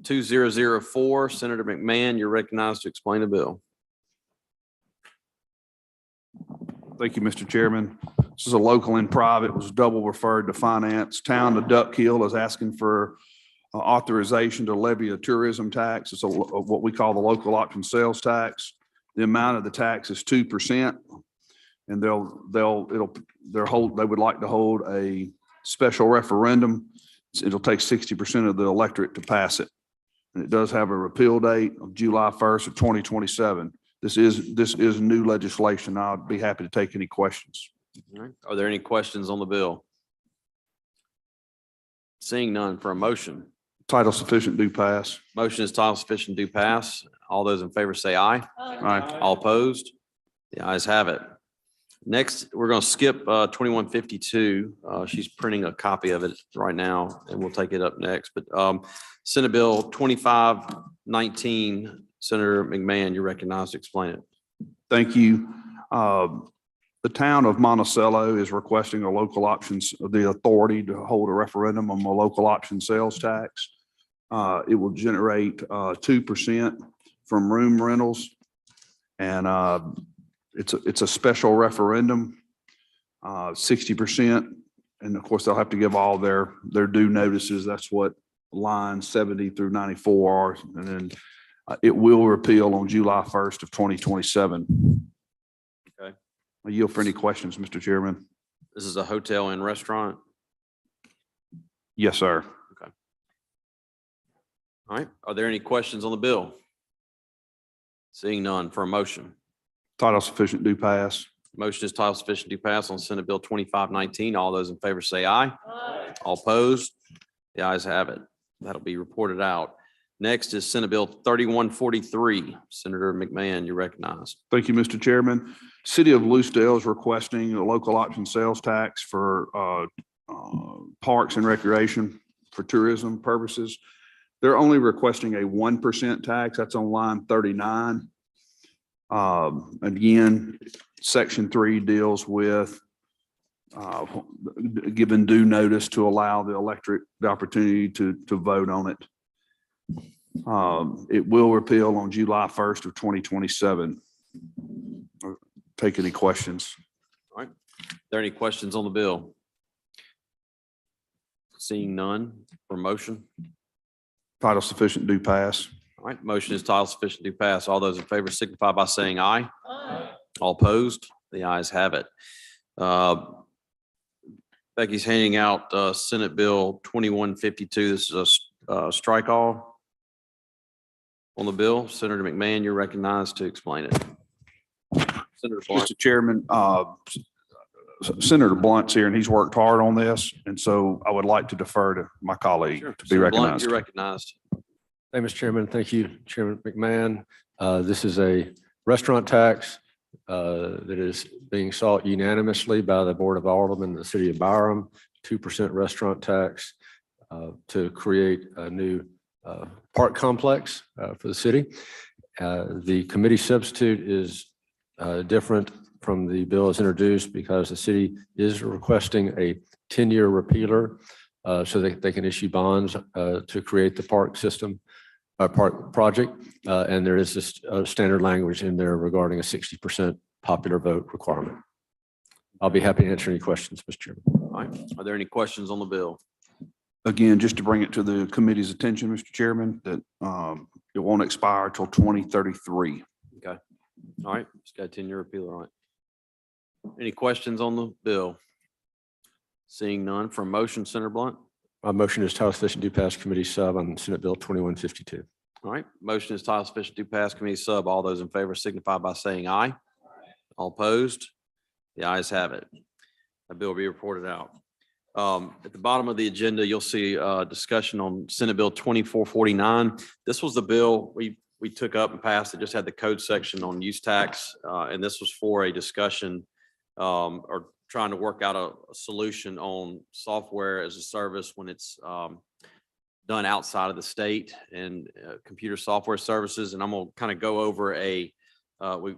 2004. Senator McMahon, you're recognized to explain the bill. Thank you, Mr. Chairman. This is a local and private, was double referred to finance. Town of Duck Hill is asking for authorization to levy a tourism tax. It's what we call the local option sales tax. The amount of the tax is 2%. And they would like to hold a special referendum. It'll take 60% of the electorate to pass it. And it does have a repeal date of July 1st of 2027. This is new legislation. I'd be happy to take any questions. All right. Are there any questions on the bill? Seeing none, for a motion. Title sufficient, do pass. Motion is title sufficient, do pass. All those in favor say aye. Aye. All opposed? The ayes have it. Next, we're going to skip 2152. She's printing a copy of it right now, and we'll take it up next. But Senate Bill 2519, Senator McMahon, you're recognized to explain it. Thank you. The town of Monticello is requesting a local options, the authority to hold a referendum on a local option sales tax. It will generate 2% from room rentals. And it's a special referendum, 60%. And of course, they'll have to give all their due notices. That's what lines 70 through 94 are. And then it will repeal on July 1st of 2027. Okay. I yield for any questions, Mr. Chairman. This is a hotel and restaurant. Yes, sir. Okay. All right. Are there any questions on the bill? Seeing none, for a motion. Title sufficient, do pass. Motion is title sufficient, do pass on Senate Bill 2519. All those in favor say aye. Aye. All opposed? The ayes have it. That'll be reported out. Next is Senate Bill 3143. Senator McMahon, you're recognized. Thank you, Mr. Chairman. City of Lucedale is requesting a local option sales tax for parks and recreation for tourism purposes. They're only requesting a 1% tax. That's on line 39. Again, Section 3 deals with giving due notice to allow the electorate the opportunity to vote on it. It will repeal on July 1st of 2027. Take any questions. All right. Are there any questions on the bill? Seeing none, for motion. Title sufficient, do pass. All right. Motion is title sufficient, do pass. All those in favor signify by saying aye. Aye. All opposed? The ayes have it. Becky's handing out Senate Bill 2152. This is a strike all on the bill. Senator McMahon, you're recognized to explain it. Senator Blunt. Mr. Chairman, Senator Blunt's here and he's worked hard on this. And so I would like to defer to my colleague Sure. to be Senator Blunt, recognized. you're recognized. Thank you, Mr. Chairman. Thank you, Chairman McMahon. This is a restaurant tax that is being sought unanimously by the Board of Aldermen in the city of Byram, 2% restaurant tax to create a new park complex for the city. The committee substitute is different from the bill as introduced because the city is requesting a 10-year repealer so that they can issue bonds to create the park system, park project. And there is this standard language in there regarding a 60% popular vote requirement. I'll be happy to answer any questions, Mr. Chairman. All right. Are there any questions on the bill? Again, just to bring it to the committee's attention, Mr. Chairman, that it won't expire until 2033. Okay. All right. Just got a 10-year repeal. All right. Any questions on the bill? Seeing none, from motion, Senator Blunt. My motion is title sufficient to pass committee sub on Senate Bill 2152. All right. Motion is title sufficient to pass committee sub. All those in favor signify by saying aye. All opposed? The ayes have it. The bill will be reported out. At the bottom of the agenda, you'll see a discussion on Senate Bill 2449. This was the bill we took up and passed. It just had the code section on use tax. And this was for a discussion or trying to work out a solution on software as a service when it's done outside of the state and computer software services. And I'm going to kind of go over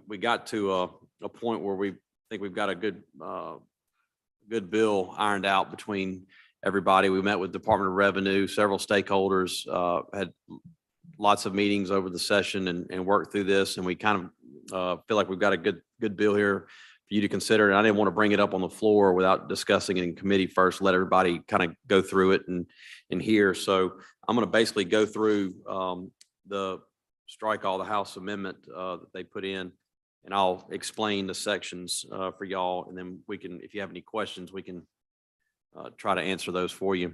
we got to a point where we think we've got a good bill ironed out between everybody. We met with Department of Revenue, several stakeholders, had lots of meetings over the session and worked through this. And we kind of feel like we've got a good bill here for you to consider. And I didn't want to bring it up on the floor without discussing it in committee first, let everybody kind of go through it and hear. So I'm going to basically go through the strike all the House amendment that they put in, and I'll explain the sections for y'all. And then we can, if you have any questions, we can try to answer those for you.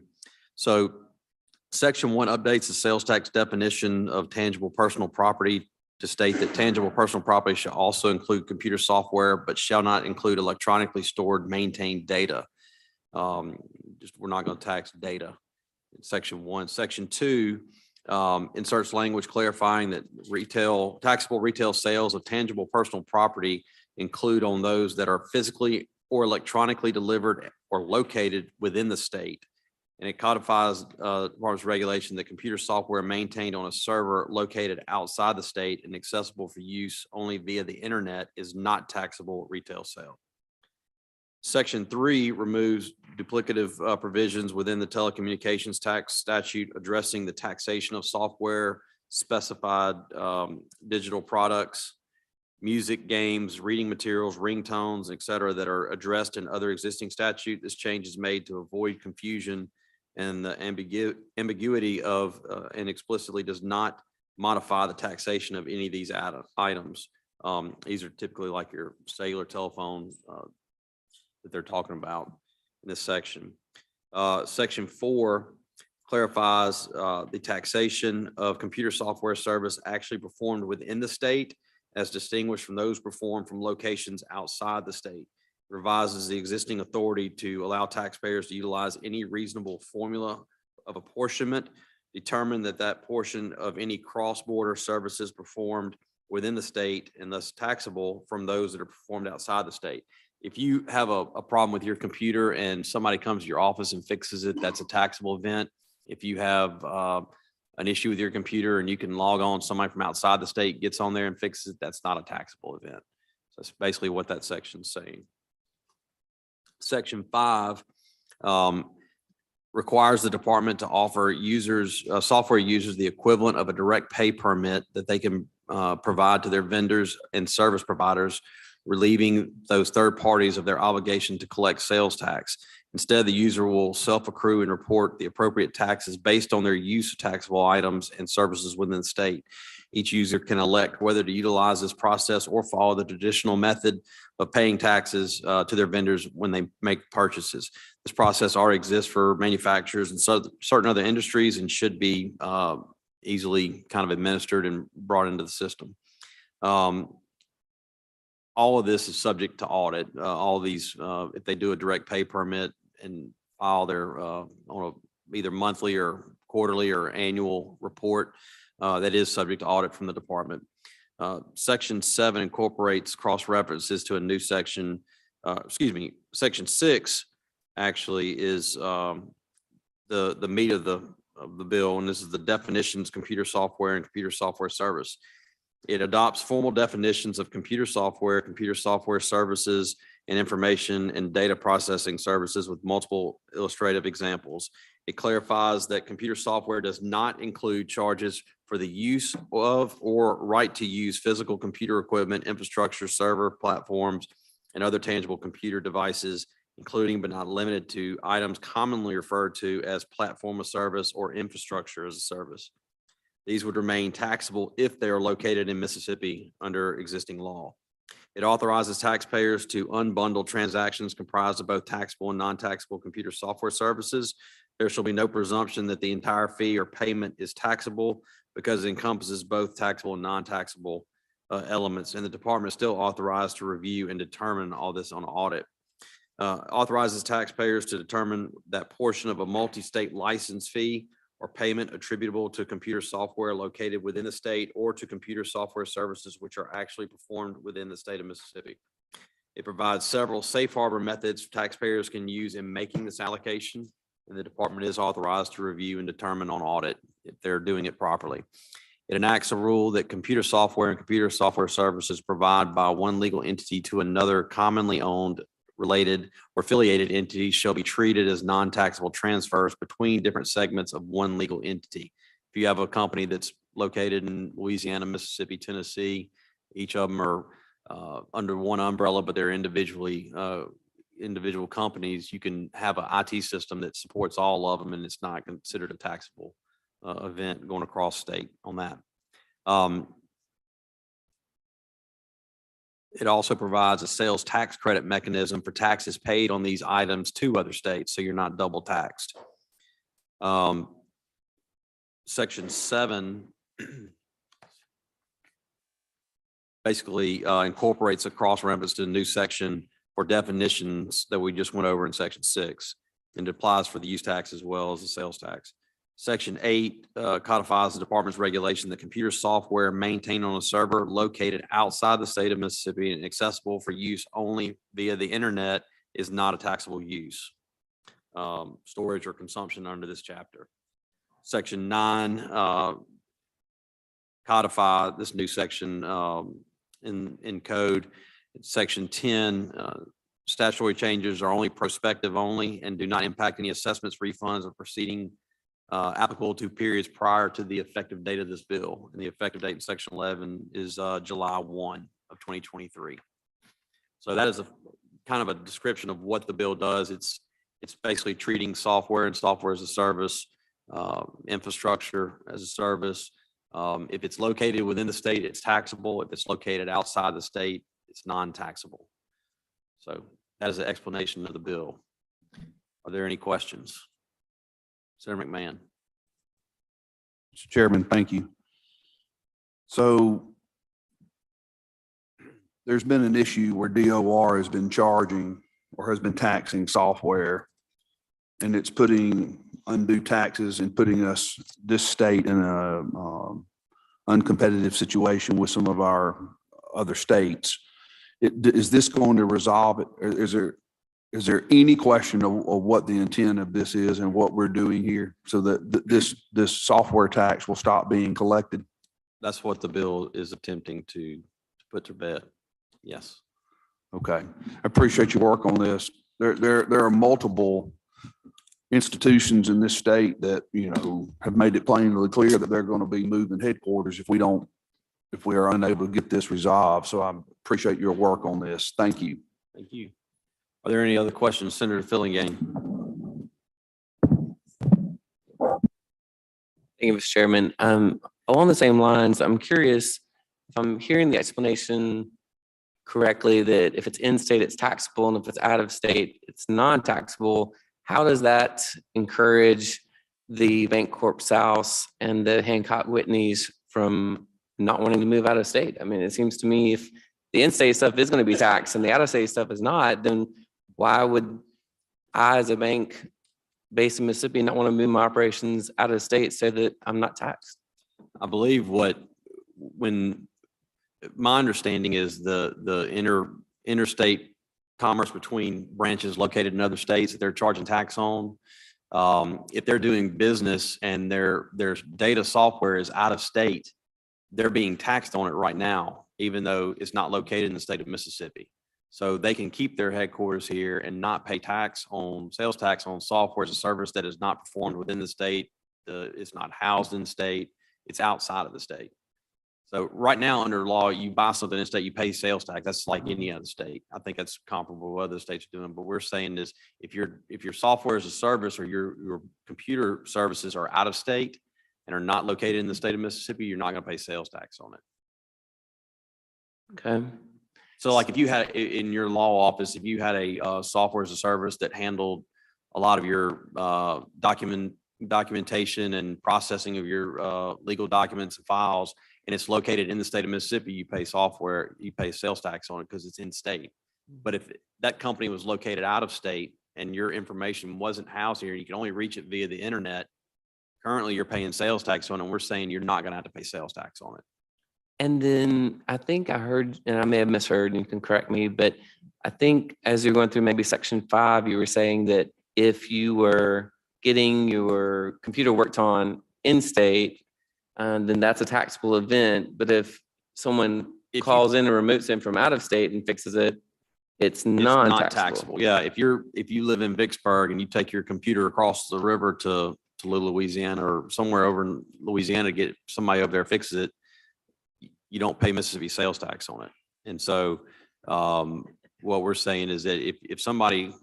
So Section 1 updates the sales tax definition of tangible personal property to state that tangible personal property shall also include computer software, but shall not include electronically stored, maintained data. We're not going to tax data in Section 1. Section 2 inserts language clarifying that taxable retail sales of tangible personal property include on those that are physically or electronically delivered or located within the state. And it codifies Department's regulation that computer software maintained on a server located outside the state and accessible for use only via the internet is not taxable retail sale. Section 3 removes duplicative provisions within the telecommunications tax statute addressing the taxation of software, specified digital products, music, games, reading materials, ringtones, et cetera, that are addressed in other existing statute. This change is made to avoid confusion and the ambiguity of and explicitly does not modify the taxation of any of these items. These are typically like your cellular telephone that they're talking about in this section. Section 4 clarifies the taxation of computer software service actually performed within the state as distinguished from those performed from locations outside the state. Revises the existing authority to allow taxpayers to utilize any reasonable formula of apportionment, determine that portion of any cross-border services performed within the state and thus taxable from those that are performed outside the state. If you have a problem with your computer and somebody comes to your office and fixes it, that's a taxable event. If you have an issue with your computer and you can log on, somebody from outside the state gets on there and fixes it, that's not a taxable event. So that's basically what that section's saying. Section 5 requires the department to offer software users the equivalent of a direct pay permit that they can provide to their vendors and service providers, relieving those third parties of their obligation to collect sales tax. Instead, the user will self-accrue and report the appropriate taxes based on their use of taxable items and services within the state. Each user can elect whether to utilize this process or follow the traditional method of paying taxes to their vendors when they make purchases. This process already exists for manufacturers and certain other industries and should be easily kind of administered and brought into the system. All of this is subject to audit. All of these, if they do a direct pay permit and file their on either monthly or quarterly or annual report, that is subject to audit from the department. Section 7 incorporates cross references to a new section. Section 6 actually is the meat of the bill, and this is the definitions, computer software and computer software service. It adopts formal definitions of computer software services, and information and data processing services with multiple illustrative examples. It clarifies that computer software does not include charges for the use of or right to use physical computer equipment, infrastructure, server platforms, and other tangible computer devices, including but not limited to items commonly referred to as platform of service or infrastructure as a service. These would remain taxable if they are located in Mississippi under existing law. It authorizes taxpayers to unbundle transactions comprised of both taxable and non-taxable computer software services. There shall be no presumption that the entire fee or payment is taxable because it encompasses both taxable and non-taxable elements, and the department is still authorized to review and determine all this on audit. Authorizes taxpayers to determine that portion of a multi-state license fee or payment attributable to computer software located within the state or to computer software services which are actually performed within the state of Mississippi. It provides several safe harbor methods taxpayers can use in making this allocation, and the department is authorized to review and determine on audit if they're doing it properly. It enacts a rule that computer software and computer software services provide by one legal entity to another commonly owned related or affiliated entities shall be treated as non-taxable transfers between different segments of one legal entity. If you have a company that's located in Louisiana, Mississippi, Tennessee, each of them are under one umbrella, but they're individual companies, you can have an IT system that supports all of them, and it's not considered a taxable event going across state on that. It also provides a sales tax credit mechanism for taxes paid on these items to other states, so you're not double taxed. Section 7 basically incorporates a cross reference to a new section for definitions that we just went over in section 6, and it applies for the use tax as well as the sales tax. Section 8 codifies the department's regulation that computer software maintained on a server located outside the state of Mississippi and accessible for use only via the internet is not a taxable use, storage or consumption under this chapter. Section 9 codify this new section in code. Section 10, statutory changes are only prospective only and do not impact any assessments, refunds, or proceeding applicable to periods prior to the effective date of this bill. And the effective date in section 11 is July 1 of 2023. So that is a kind of a description of what the bill does. It's basically treating software and software as a service, infrastructure as a service. If it's located within the state, it's taxable. If it's located outside the state, it's non-taxable. So that is the explanation of the bill. Are there any questions? Senator McMahon. Mr. Chairman, thank you. So there's been an issue where DOR has been charging or has been taxing software, and it's putting undue taxes and putting this state in a uncompetitive situation with some of our other states. Is this going to resolve it? Is there any question of what the intent of this is and what we're doing here so that this software tax will stop being collected? That's what the bill is attempting to put to bed. Yes. Okay. I appreciate your work on this. There are multiple institutions in this state that, have made it plainly clear that they're going to be moving headquarters if we are unable to get this resolved. So I appreciate your work on this. Thank you. Thank you. Are there any other questions, Senator Fillingane? Thank you, Mr. Chairman. Along the same lines, I'm curious if I'm hearing the explanation correctly that if it's in state, it's taxable, and if it's out of state, it's non-taxable. How does that encourage the Bancorp South and the Hancock Whitneys from not wanting to move out of state? I mean, it seems to me if the in-state stuff is going to be taxed and the out-of-state stuff is not, then why would I, as a bank based in Mississippi, not want to move my operations out of state so that I'm not taxed? I believe when my understanding is the interstate commerce between branches located in other states that they're charging tax on. If they're doing business and their data software is out of state, they're being taxed on it right now, even though it's not located in the state of Mississippi. So they can keep their headquarters here and not pay sales tax on software as a service that is not performed within the state. It's not housed in the state. It's outside of the state. So right now, under law, you buy something in the state, you pay sales tax. That's like any other state. I think that's comparable to what other states are doing. But we're saying is if your software as a service or your computer services are out of state and are not located in the state of Mississippi, you're not going to pay sales tax on it. Okay. So like if you had in your law office, if you had a software as a service that handled a lot of your documentation and processing of your legal documents and files, and it's located in the state of Mississippi, you pay sales tax on it because it's in state. But if that company was located out of state and your information wasn't housed here, you can only reach it via the internet. Currently, you're paying sales tax on it. And we're saying you're not going to have to pay sales tax on it. And then I think I heard, and I may have misheard, and you can correct me, but I think as you're going through maybe section 5, you were saying that if you were getting your computer worked on in state, then that's a taxable event. But if someone calls in and remotes in from out of state and fixes it, It's It's not non-taxable. taxable. Yeah, if you live in Vicksburg and you take your computer across the river to Little Louisiana or somewhere over in Louisiana to get somebody over there fixes it, you don't pay Mississippi sales tax on it. And so what we're saying is that if somebody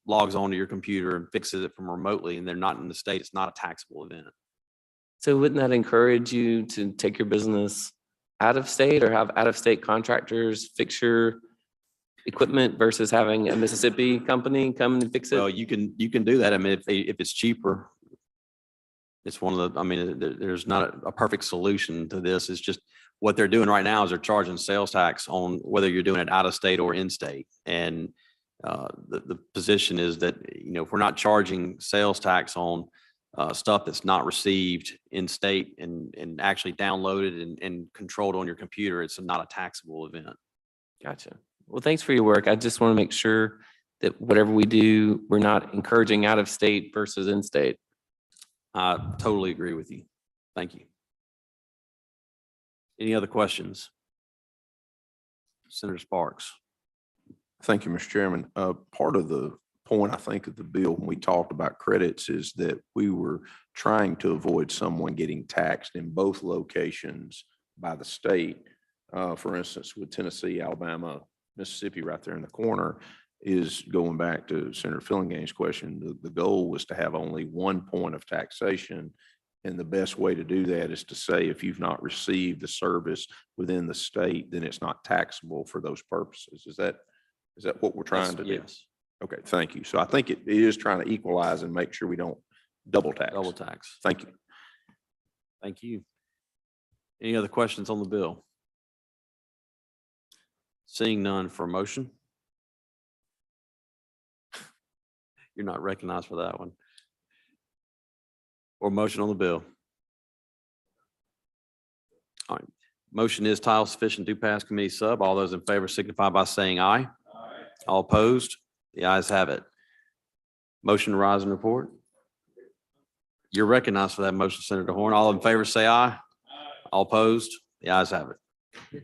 logs onto your computer and fixes it from remotely and they're not in the state, it's not a taxable event. So wouldn't that encourage you to take your business out of state or have out of state contractors fix your equipment versus having a Mississippi company come and fix Well, it? you can do that. I mean, if it's cheaper, it's one of the, I mean, there's not a perfect solution to this. It's just what they're doing right now is they're charging sales tax on whether you're doing it out of state or in state. And the position is that, if we're not charging sales tax on stuff that's not received in state and actually downloaded and controlled on your computer, it's not a taxable event. Gotcha. Well, thanks for your work. I just want to make sure that whatever we do, we're not encouraging out of state versus in state. I totally agree with you. Thank you. Any other questions? Senator Sparks. Thank you, Mr. Chairman. Part of the point, I think, of the bill when we talked about credits is that we were trying to avoid someone getting taxed in both locations by the state. For instance, with Tennessee, Alabama, Mississippi right there in the corner, is going back to Senator Fillingane's question. The goal was to have only one point of taxation. And the best way to do that is to say, if you've not received the service within the state, then it's not taxable for those purposes. Is that what we're trying to do? Yes. Okay, thank you. So I think it is trying to equalize and make sure we don't double tax. Double tax. Thank you. Thank you. Any other questions on the bill? Seeing none, for motion. You're not recognized for that one. Or motion on the bill. All right. Motion is title sufficient to pass committee sub. All those in favor signify by saying aye. Aye. All opposed? The ayes have it. Motion to rise and report. You're recognized for that motion, Senator Horn. All in favor say aye. Aye. All opposed? The ayes have it.